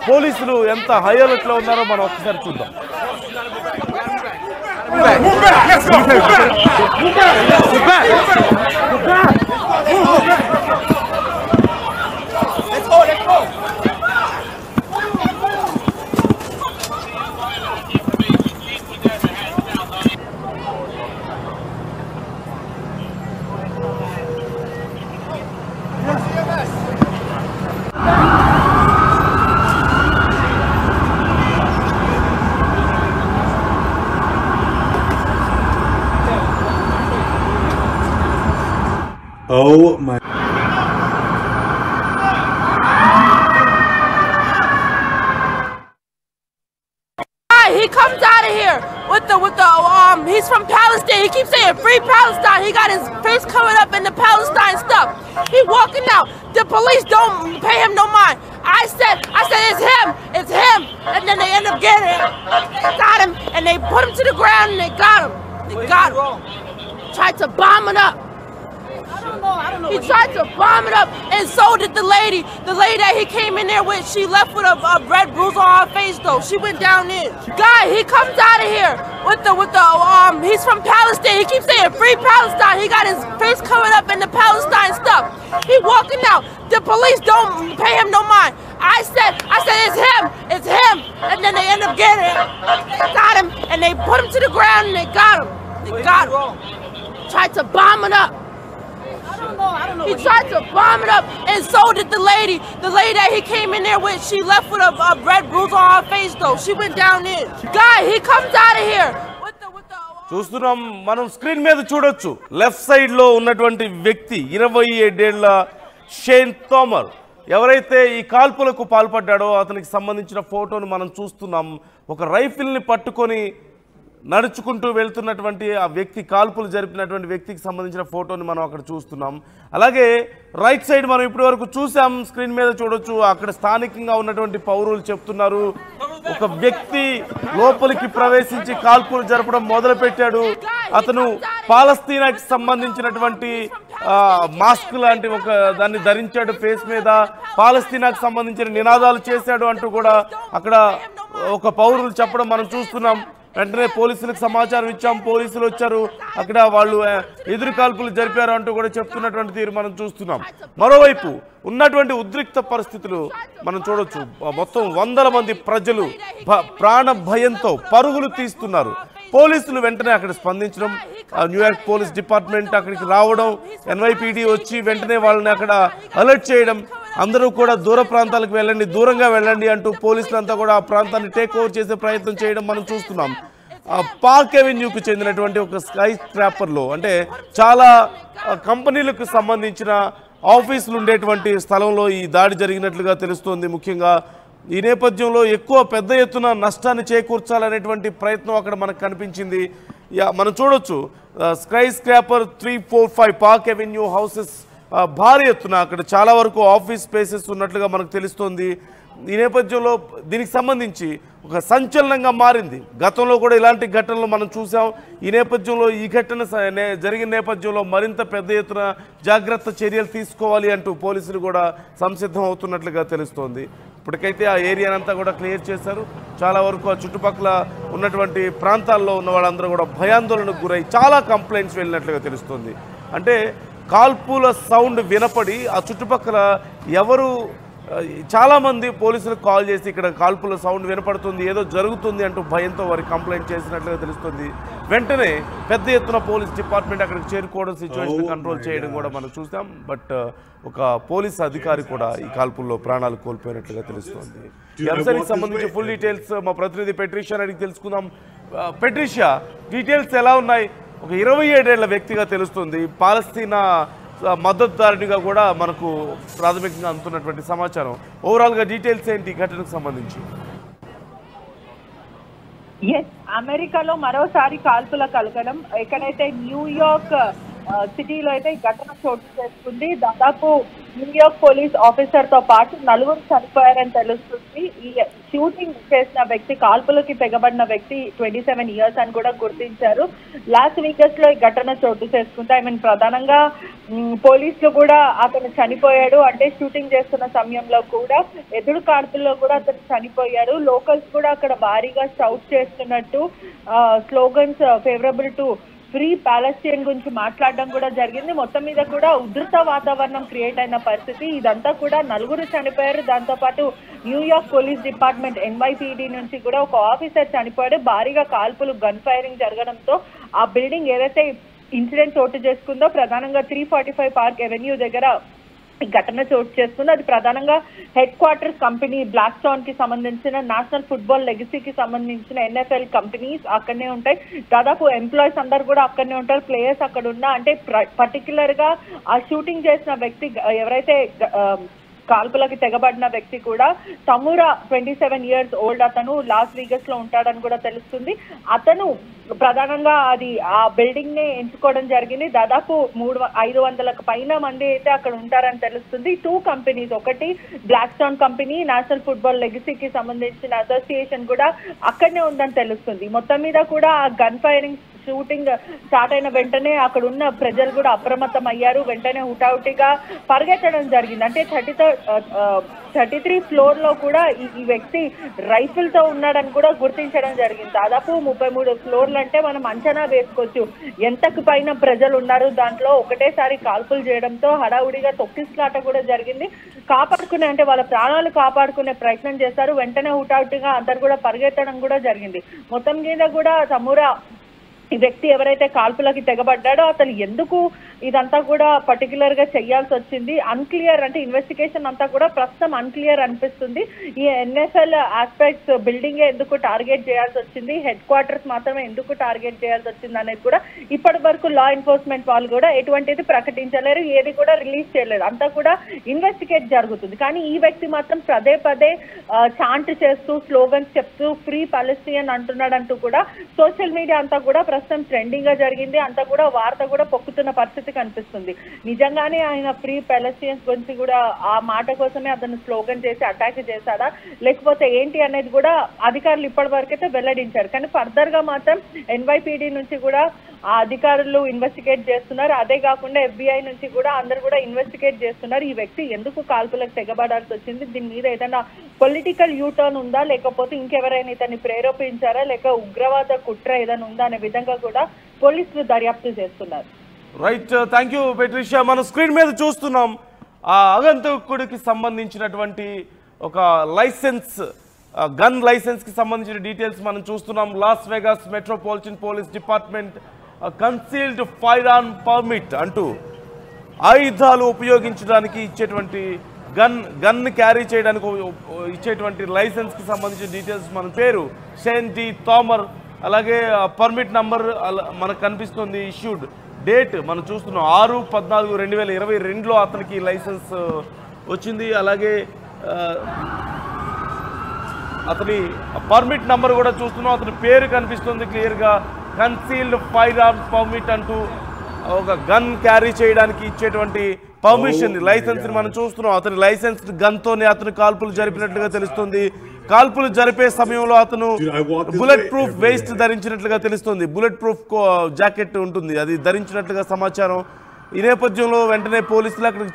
పోలీసులు ఎంత high alert లో ఉన్నారో మనం ఒకసారి చూద్దాం. Oh my. He comes out of here with the he's from Palestine. He keeps saying free Palestine. He got his face covered up in the Palestine stuff. He walking out. The police don't pay him no mind. I said it's him. And then they end up getting him. Got him and they put him to the ground and they got him. Tried to bomb it up. I don't know. He tried to bomb it up, and so did the lady. The lady that he came in there with, she left with a red bruise on her face though. She went down in. Guy, he comes out of here with the he's from Palestine. He keeps saying free Palestine. He got his face covered up in the Palestine stuff. He walking out. The police don't pay him no mind. I said it's him. And then they end up getting him. Got him, and they put him to the ground and they got him. Tried to bomb it up. I don't know. He tried to bomb it up, and so did the lady. The lady that he came in there with, she left with a red bruise on her face though. She went down in. Guy, he comes out of here with the చూస్తున్నాం మనం screen మీద చూడొచ్చు. Left side లో ఉన్నటువంటి వ్యక్తి 27 ఏళ్ల Shane Tomar ఎవరైతే ఈ కాల్పులకు పాల్పడ్డాడో అతనికి సంబంధించిన ఫోటోను మనం చూస్తున్నాం. ఒక రైఫిల్ ని పట్టుకొని నడుచుకుంటూ వెళ్తున్నటువంటి ఆ వ్యక్తి, కాల్పులు జరిపినటువంటి వ్యక్తికి సంబంధించిన ఫోటోని మనం అక్కడ చూస్తున్నాం. అలాగే రైట్ సైడ్ మనం ఇప్పటి వరకు చూసాం, స్క్రీన్ మీద చూడొచ్చు. అక్కడ స్థానికంగా ఉన్నటువంటి పౌరులు చెప్తున్నారు, ఒక వ్యక్తి లోపలికి ప్రవేశించి కాల్పులు జరపడం మొదలుపెట్టాడు. అతను పాలస్తీనాకి సంబంధించినటువంటి మాస్క్ లాంటి ఒక దాన్ని ధరించాడు ఫేస్ మీద, పాలస్తీనాకు సంబంధించిన నినాదాలు చేశాడు అంటూ కూడా అక్కడ ఒక పౌరులు చెప్పడం మనం చూస్తున్నాం. వెంటనే పోలీసులకు సమాచారం ఇచ్చాం, పోలీసులు వచ్చారు, అక్కడ వాళ్ళు ఎదురు కాల్పులు జరిపారు అంటూ కూడా చెప్తున్నటువంటి తీరు మనం చూస్తున్నాం. మరోవైపు ఉన్నటువంటి ఉద్రిక్త పరిస్థితులు మనం చూడొచ్చు. మొత్తం వందల మంది ప్రజలు ప్రాణ భయంతో పరుగులు తీస్తున్నారు. పోలీసులు వెంటనే అక్కడ స్పందించడం, న్యూయార్క్ పోలీస్ డిపార్ట్మెంట్ అక్కడికి రావడం, NYPD వచ్చి వెంటనే వాళ్ళని అక్కడ అలర్ట్ చేయడం, అందరూ కూడా దూర ప్రాంతాలకు వెళ్ళండి, దూరంగా వెళ్ళండి అంటూ పోలీసులంతా కూడా ఆ ప్రాంతాన్ని టేక్ ఓవర్ చేసే ప్రయత్నం చేయడం మనం చూస్తున్నాం. పార్క్ అవెన్యూకు చెందినటువంటి ఒక స్కై స్క్రాపర్లో, అంటే చాలా కంపెనీలకు సంబంధించిన ఆఫీసులు ఉండేటువంటి స్థలంలో ఈ దాడి జరిగినట్లుగా తెలుస్తోంది. ముఖ్యంగా ఈ నేపథ్యంలో ఎక్కువ పెద్ద ఎత్తున నష్టాన్ని చేకూర్చాలనేటువంటి ప్రయత్నం అక్కడ మనకు కనిపించింది. మనం చూడొచ్చు sky scraper 345 park avenue houses భారీ ఎత్తున అక్కడ చాలా వరకు ఆఫీస్ స్పేసెస్ ఉన్నట్లుగా మనకు తెలుస్తోంది. ఈ నేపథ్యంలో దీనికి సంబంధించి ఒక సంచలనంగా మారింది. గతంలో కూడా ఇలాంటి ఘటనలు మనం చూసాం. ఈ నేపథ్యంలో ఈ ఘటన జరిగిన నేపథ్యంలో మరింత పెద్ద ఎత్తున జాగ్రత్త చర్యలు తీసుకోవాలి అంటూ పోలీసులు కూడా సంసిద్ధం అవుతున్నట్లుగా తెలుస్తోంది. ఇప్పటికైతే ఆ ఏరియానంతా కూడా క్లియర్ చేశారు. చాలా వరకు ఆ చుట్టుపక్కల ఉన్నటువంటి ప్రాంతాల్లో ఉన్న వాళ్ళందరూ కూడా భయాందోళనకు గురై చాలా కంప్లైంట్స్ వెళ్ళినట్లుగా తెలుస్తోంది. అంటే కాల్పుల సౌండ్ వినపడి ఆ చుట్టుపక్కల చాలామంది పోలీసులకు కాల్ చేసి ఇక్కడ కాల్పుల సౌండ్ వినపడుతుంది, ఏదో జరుగుతుంది అంటూ భయంతో వారి కంప్లైంట్ చేసినట్లుగా తెలుస్తుంది. వెంటనే పెద్ద ఎత్తున పోలీస్ డిపార్ట్మెంట్ అక్కడికి చేరుకోవడం, సిచ్యువేషన్ కంట్రోల్ చేయడం కూడా మనం చూసాం. బట్ ఒక పోలీస్ అధికారి కూడా ఈ కాల్పుల్లో ప్రాణాలు కోల్పోయినట్లుగా తెలుస్తోంది. ఈ అంశానికి సంబంధించి ఫుల్ డీటెయిల్స్ మా ప్రతినిధి పెట్రిషియా అడిగి తెలుసుకుందాం. పెట్రిషియా, డీటెయిల్స్ ఎలా ఉన్నాయి? ఒక 27 ఏళ్ల వ్యక్తిగా తెలుస్తుంది, పాలస్తీనా మద్దతుదారునిగా కూడా మనకు ప్రాథమికంగా అందుతున్నటువంటి సమాచారం. ఓవరాల్గా డీటెయిల్స్ ఏంటి ఈ ఘటనకు సంబంధించి? అమెరికాలో మరోసారి కాల్పుల కలకలం. ఎక్కడైతే న్యూయార్క్ సిటీలో అయితే ఈ ఘటన చోటు చేసుకుంది. దాదాపు న్యూయార్క్ పోలీస్ ఆఫీసర్ తో పాటు 4 చనిపోయారని తెలుస్తుంది. ఈ షూటింగ్ చేసిన వ్యక్తి, కాల్పులకి తెగబడిన వ్యక్తి 27 ఇయర్స్ అని కూడా గుర్తించారు. లాస్ వేగస్ లో ఈ ఘటన చోటు చేసుకుంది. ప్రధానంగా పోలీసులు కూడా అతను చనిపోయాడు అంటే షూటింగ్ చేస్తున్న సమయంలో కూడా ఎదురు కాల్పుల్లో కూడా అతను చనిపోయారు. లోకల్స్ కూడా అక్కడ భారీగా షౌట్ చేస్తున్నట్టు slogans favourable to free Palestine గురించి మాట్లాడడం కూడా జరిగింది. మొత్తం మీద కూడా ఉధృత వాతావరణం క్రియేట్ అయిన పరిస్థితి. ఇదంతా కూడా 4 చనిపోయారు. దాంతో పాటు న్యూయార్క్ పోలీస్ డిపార్ట్మెంట్ NYPD నుంచి కూడా ఒక ఆఫీసర్ చనిపోయాడు. భారీగా కాల్పులు, గన్ ఫైరింగ్ జరగడంతో ఆ బిల్డింగ్ ఏదైతే ఇన్సిడెంట్ చోటు చేసుకుందో ప్రధానంగా 345 పార్క్ ఎవెన్యూ దగ్గర ఈ ఘటన చోటు చేసుకుంది. అది ప్రధానంగా headquarters company Blackstone కి సంబంధించిన నేషనల్ ఫుట్బాల్ లెగసీకి సంబంధించిన NFL కంపెనీస్ అక్కడనే ఉంటాయి. దాదాపు ఎంప్లాయీస్ అందరు కూడా అక్కడనే ఉంటారు. ప్లేయర్స్ అక్కడ ఉన్న అంటే పర్టికులర్ గా ఆ షూటింగ్ చేసిన వ్యక్తి ఎవరైతే కాల్పులకి తెగబడిన వ్యక్తి కూడా తమురా 27 ఇయర్స్ ఓల్డ్. అతను లాస్ వేగస్ లో ఉంటాడని కూడా తెలుస్తుంది. అతను ప్రధానంగా ఆ బిల్డింగ్ ని ఎంచుకోవడం జరిగింది. దాదాపు 500లకు పైన మంది అయితే అక్కడ ఉంటారని తెలుస్తుంది. 2 కంపెనీస్, ఒకటి Blackstone company, national football లెగసీకి సంబంధించిన అసోసియేషన్ కూడా అక్కడనే ఉందని తెలుస్తుంది. మొత్తం మీద కూడా ఆ గన్ ఫైరింగ్ షూటింగ్ స్టార్ట్ అయిన వెంటనే అక్కడ ఉన్న ప్రజలు కూడా అప్రమత్తం అయ్యారు. వెంటనే హుటాహుటిగా పరిగెత్తడం జరిగింది. అంటే 33 ఫ్లోర్ లో కూడా ఈ వ్యక్తి రైఫిల్ తో ఉన్నాడని కూడా గుర్తించడం జరిగింది. దాదాపు 33 ఫ్లోర్లు అంటే మనం అంచనా వేసుకోవచ్చు ఎంతకు పైన ప్రజలు ఉన్నారు. దాంట్లో ఒకటేసారి కాల్పులు చేయడంతో హడావుడిగా తొక్కిసలాట కూడా జరిగింది. కాపాడుకునే అంటే వాళ్ళ ప్రాణాలు కాపాడుకునే ప్రయత్నం చేశారు. వెంటనే హుటాహుటిగా అందరు కూడా పరిగెత్తడం కూడా జరిగింది. మొత్తం మీద కూడా తమురా ఈ వ్యక్తి ఎవరైతే కాల్పులకి తెగబడ్డాడో అతను ఎందుకు ఇదంతా కూడా పర్టికులర్ గా చేయాల్సి వచ్చింది అన్క్లియర్. అంటే ఇన్వెస్టిగేషన్ అంతా కూడా ప్రస్తుతం అన్క్లియర్ అనిపిస్తుంది. ఈ NFL ఆస్పెక్ట్స్ బిల్డింగ్ ఎందుకు టార్గెట్ చేయాల్సి వచ్చింది, హెడ్ క్వార్టర్స్ మాత్రమే ఎందుకు టార్గెట్ చేయాల్సి వచ్చింది అనేది కూడా ఇప్పటి వరకు లా ఎన్ఫోర్స్మెంట్ వాళ్ళు కూడా ఎటువంటిది ప్రకటించలేరు, ఏది కూడా రిలీజ్ చేయలేరు. అంతా కూడా ఇన్వెస్టిగేట్ జరుగుతుంది. కానీ ఈ వ్యక్తి మాత్రం పదే పదే చాంట్ చేస్తూ స్లోగన్స్ చెప్తూ ఫ్రీ పాలస్తీన్ అంటున్నాడంటూ కూడా సోషల్ మీడియా అంతా కూడా ప్రస్తుతం ట్రెండింగ్ గా జరిగింది. అంతా కూడా వార్త కూడా పొక్కుతున్న పరిస్థితి కనిపిస్తుంది. నిజంగానే ఆయన ఫ్రీ పాలస్తీన్స్ గురించి కూడా ఆ మాట కోసమే అతను స్లోగన్ చేసి అటాక్ చేశాడా లేకపోతే ఏంటి అనేది కూడా అధికారులు ఇప్పటి వరకైతే వెల్లడించారు. కానీ ఫర్దర్ గా మాత్రం NYPD నుంచి కూడా ఆ అధికారులు ఇన్వెస్టిగేట్ చేస్తున్నారు. అదే కాకుండా FBI నుంచి కూడా అందరు కూడా ఇన్వెస్టిగేట్ చేస్తున్నారు. ఈ వ్యక్తి ఎందుకు కాల్పులకు తెగబడాల్సి వచ్చింది, దీని మీద ఏదైనా పొలిటికల్ యూటర్న్ ఉందా లేకపోతే ఇంకెవరైనా ఇతన్ని ప్రేరేపించారా లేక ఉగ్రవాద కుట్ర ఏదైనా ఉందా అనే విధంగా కూడా పోలీసులు దర్యాప్తు చేస్తున్నారు. Right, thank you Patricia. మనం స్క్రీన్ మీద చూస్తున్నాం ఆ ఆగంతకుడికి సంబంధించినటువంటి ఒక లైసెన్స్, గన్ లైసెన్స్ కి సంబంధించిన డీటెయిల్స్ మనం చూస్తున్నాం. Las Vegas metropolitan police department concealed fire arm permit అంటూ ఆయుధాలు ఉపయోగించడానికి ఇచ్చేటువంటి గన్ క్యారీ చేయడానికి ఇచ్చేటువంటి లైసెన్స్ కి సంబంధించిన డీటెయిల్స్ మన పేరు షేన్ డి థామర్, అలాగే పర్మిట్ నంబర్ మనకు కనిపిస్తుంది. ఇష్యూడ్ డేట్ మనం చూస్తున్నాం 6/14/2022లో అతనికి లైసెన్స్ వచ్చింది. అలాగే అతని పర్మిట్ నంబర్ కూడా చూస్తున్నాం. అతని పేరు కనిపిస్తుంది క్లియర్గా, కన్సీల్డ్ ఫైర్ ఆర్మ్స్ పర్మిట్ అంటూ ఒక గన్ క్యారీ చేయడానికి ఇచ్చేటువంటి పర్మిషన్ లైసెన్స్ మనం చూస్తున్నాం. అతని లైసెన్స్ గన్ తోనే అతను కాల్పులు జరిపినట్లుగా తెలుస్తుంది. కాల్పులు జరిపే సమయంలో అతను బుల్లెట్ ప్రూఫ్ వేస్ట్ ధరించినట్లుగా తెలుస్తుంది. బుల్లెట్ ప్రూఫ్ జాకెట్ ఉంటుంది, అది ధరించినట్లుగా సమాచారం. ఈ నేపథ్యంలో వెంటనే పోలీసులు అక్కడికి